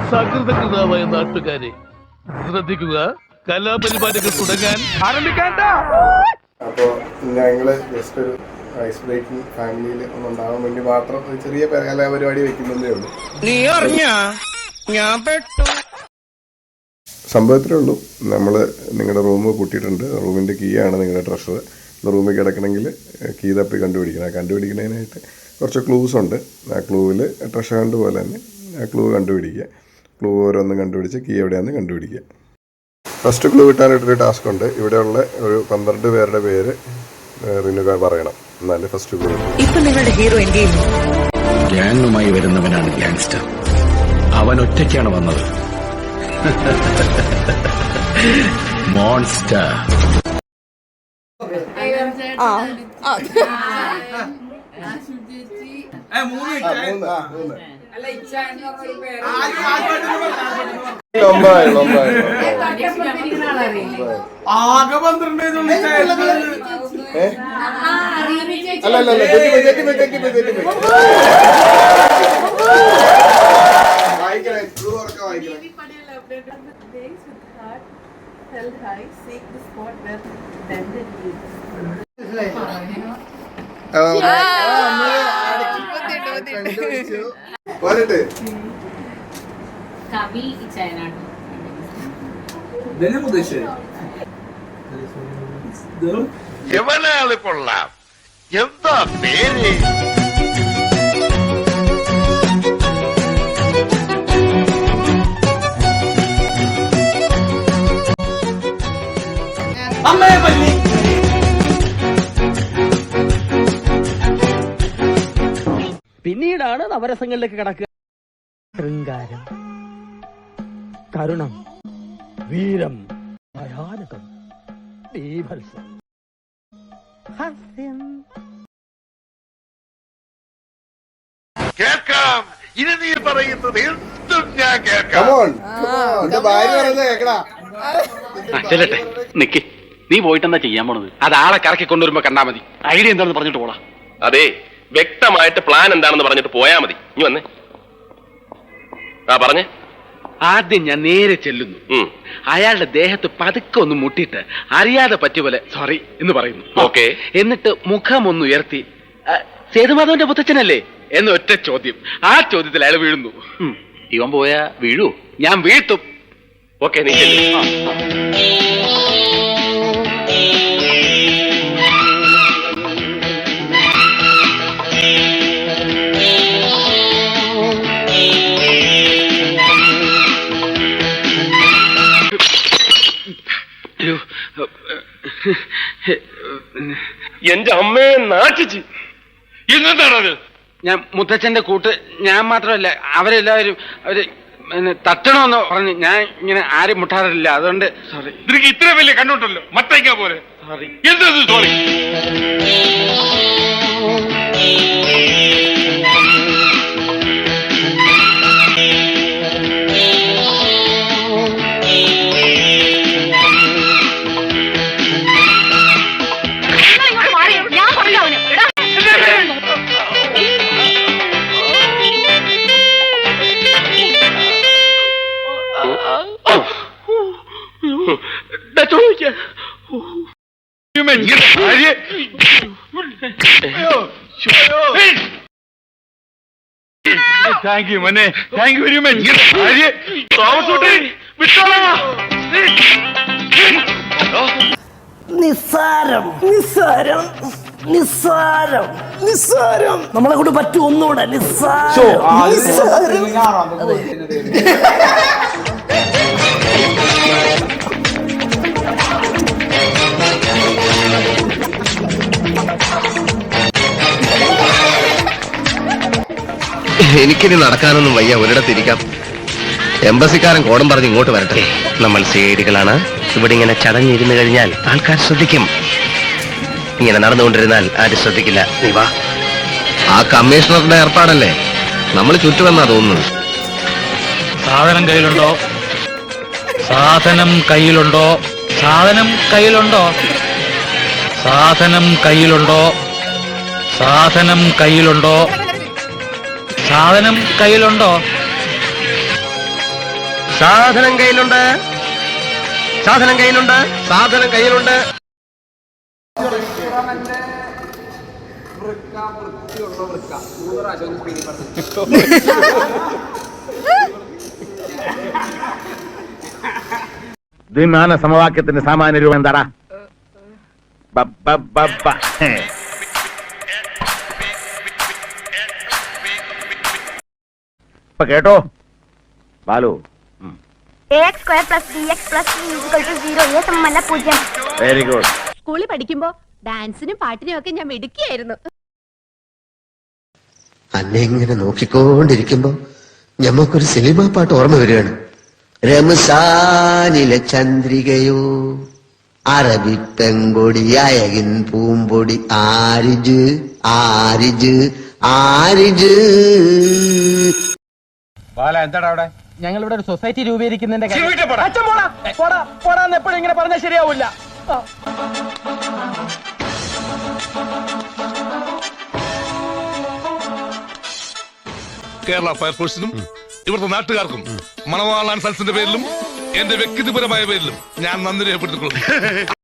സകൃതകൃതമായ നാട്ടുകാരെ ശ്രദ്ധിക്കുക, കലാപരിപാടികൾ തുടങ്ങാൻ ആരംഭിക്കാൻ. അപ്പോൾ ഞങ്ങൾ ജസ്റ്റ് ഒരു ഐസ് ബ്രേക്കിംഗ് ഫാമിലിയിൽ ഒന്നുണ്ടാവാൻ വേണ്ടി മാത്രം ഒരു ചെറിയ കലാപരിപാടി വെക്കുന്നതേ ഉള്ളൂ. സംഭവത്തിലേ ഉള്ളൂ. നമ്മൾ നിങ്ങളുടെ റൂം കൂട്ടിയിട്ടുണ്ട്. റൂമിൻ്റെ കീ ആണ് നിങ്ങളുടെ ട്രഷർ. റൂമിൽ കിടക്കണമെങ്കിൽ കീ തപ്പി കണ്ടുപിടിക്കണം. കണ്ടുപിടിക്കുന്നതിനായിട്ട് കുറച്ച് ക്ലൂസ് ഉണ്ട്. ആ ക്ലൂവിൽ ട്രഷർ ഹണ്ട് പോലെ തന്നെ ആ ക്ലൂ കണ്ടുപിടിക്കുക. ക്ലൂ ഓരോന്നും കണ്ടുപിടിച്ച് കീ എവിടെയാണെന്ന് കണ്ടുപിടിക്കുക. ഫസ്റ്റ് ക്ലൂ കിട്ടാനായിട്ടൊരു ടാസ്ക് ഉണ്ട്. ഇവിടെയുള്ള ഒരു 12 പേരുടെ പേര് റിനുക പറയണം. എന്നാലും ഫസ്റ്റ് ക്ലൂ. ഇപ്പൊ നിങ്ങളുടെ ഹീറോ എന്ത് ചെയ്യുന്നു? ഗ്യാങ്ങുമായി വരുന്നവനാണ് ഗ്യാങ്സ്റ്റർ. അവൻ ഒറ്റയ്ക്കാണ് വന്നത്. മോൺസ്റ്റർ. ആകെ 12 അല്ല എവനാള് കൊള്ളാം. എന്താ പേര്? പിന്നീടാണ് നവരസങ്ങളിലേക്ക് കടക്കുക. ശൃംഗാരം, കരുണം, വീരം, ഭയാനകം, ബീഭത്സം, ഹാസ്യം. കേൾക്കാം. ഇനി നീ പറയുന്നത് എന്തും ഞാൻ കേൾക്കാം. ചെല്ലട്ടെ, നിക്ക്. നീ പോയിട്ടെന്താ ചെയ്യാൻ പോണത്? അത് ആളെ കറക്കി കൊണ്ടുവരുമ്പോ കണ്ടാ മതി. ഐഡിയ എന്താണെന്ന് പറഞ്ഞിട്ട് പോടാ. അതെ, വ്യക്തമായിട്ട് പ്ലാൻ എന്താണെന്ന് പറഞ്ഞിട്ട് പോയാ മതി. ഇനി വന്നേ. പറഞ്ഞേ. ആദ്യം ഞാൻ നേരെ ചെല്ലുന്നു. അയാളുടെ ദേഹത്ത് പതുക്കെ ഒന്ന് മുട്ടിയിട്ട് അറിയാതെ പറ്റിയ പോലെ സോറി എന്ന് പറയുന്നു. ഓക്കെ. എന്നിട്ട് മുഖം ഒന്ന് ഉയർത്തി സേതുമാധവന്റെ മുത്തച്ഛനല്ലേ എന്ന് ഒറ്റ ചോദ്യം. ആ ചോദ്യത്തിൽ അയാൾ വീഴുന്നു. ഇവൻ പോയാ വീഴൂ? ഞാൻ വീഴ്ത്തും. ഓക്കെ, നീ ചെല്ലു. എന്റെ അമ്മയെ നാട്ടിച്ച്. ഇന്നെന്താണത്? ഞാൻ മുത്തച്ഛന്റെ കൂട്ട്. ഞാൻ മാത്രമല്ല, അവരെല്ലാവരും അവര് തട്ടണമെന്ന് പറഞ്ഞ് ഞാൻ ഇങ്ങനെ ആരും മുട്ടാറില്ല. അതുകൊണ്ട് സോറി. നിനക്ക് ഇത്ര വലിയ കണ്ണുണ്ടല്ലോ, മത്തയ്ക്ക പോലെ. സോറി. എന്തത് സോറി? താങ്ക് യു മോനെ, താങ്ക് യു വെരി മച്ച്. നിസ്സാരം നിസ്സാരം നിസ്സാരം നിസ്സാരം. നമ്മളെ കൊണ്ട് പറ്റും ഒന്നുകൂടെ. നിസ്സാരം. എനിക്കിനി നടക്കാനൊന്നും വയ്യ. ഒരിടത്തിരിക്കാം. എംബസിക്കാരൻ കോടം പറഞ്ഞ് ഇങ്ങോട്ട് വരട്ടെ. നമ്മൾ സേഡികളാണ്. ഇവിടെ ഇങ്ങനെ ചടഞ്ഞിരുന്നു കഴിഞ്ഞാൽ ആൾക്കാർ ശ്രദ്ധിക്കും. ഇങ്ങനെ നടന്നുകൊണ്ടിരുന്നാൽ ആരും ശ്രദ്ധിക്കില്ല. നീ വാ. ആ കമ്മീഷണറുടെ ഏർപ്പാടല്ലേ. നമ്മൾ ചുറ്റുമെന്നാ തോന്നുന്നത്. സാധനം കയ്യിലുണ്ടോ? സാധനം കയ്യിലുണ്ടോ? സാധനം കയ്യിലുണ്ടോ? സാധനം കയ്യിലുണ്ടോ? സാധനം കയ്യിലുണ്ടോ? സാധനം കയ്യിലുണ്ടോ? സാധനം കയ്യിലുണ്ട്, സാധനം കയ്യിലുണ്ട്, സാധനം കയ്യിലുണ്ട്. ദ്വിമാന സമവാക്യത്തിന്റെ സാമാന്യ രൂപം എന്താടാ? ഇപ്പൊ കേട്ടോ Balu? ax square plus bx plus c equal to 0 സമമല്ല 0. Very good. സ്കൂളിൽ പഠിക്കുമ്പോ ഡാൻസിനും പാട്ടിനും ഒക്കെ ഞാൻ മിടുക്കിയായിരുന്നു. അന്നെ ഇങ്ങനെ നോക്കിക്കൊണ്ടിരിക്കുമ്പോ ഞമ്മക്കൊരു സിനിമ പാട്ട് ഓർമ്മ വരികയാണ്. രമസാനിലെ ചന്ദ്രികയോ അറബി പെങ്കൊടി അയകിൻ പൂമ്പൊടി ആരിജ് ആരിജ് ആരിജ്. എന്താടാ അവിടെ? ഞങ്ങൾ ഇവിടെ ഒരു സൊസൈറ്റി രൂപീകരിക്കുന്നതിന്റെ എപ്പോഴും ഇങ്ങനെ പറഞ്ഞാൽ ശരിയാവില്ല. കേരള ഫയർഫോഴ്സിനും ഇവിടുത്തെ നാട്ടുകാർക്കും മണവാളാൻ സൽസിന്റെ പേരിലും എന്റെ വ്യക്തിപരമായ പേരിലും ഞാൻ നന്ദി രേഖപ്പെടുത്തിക്കൊള്ളുന്നു.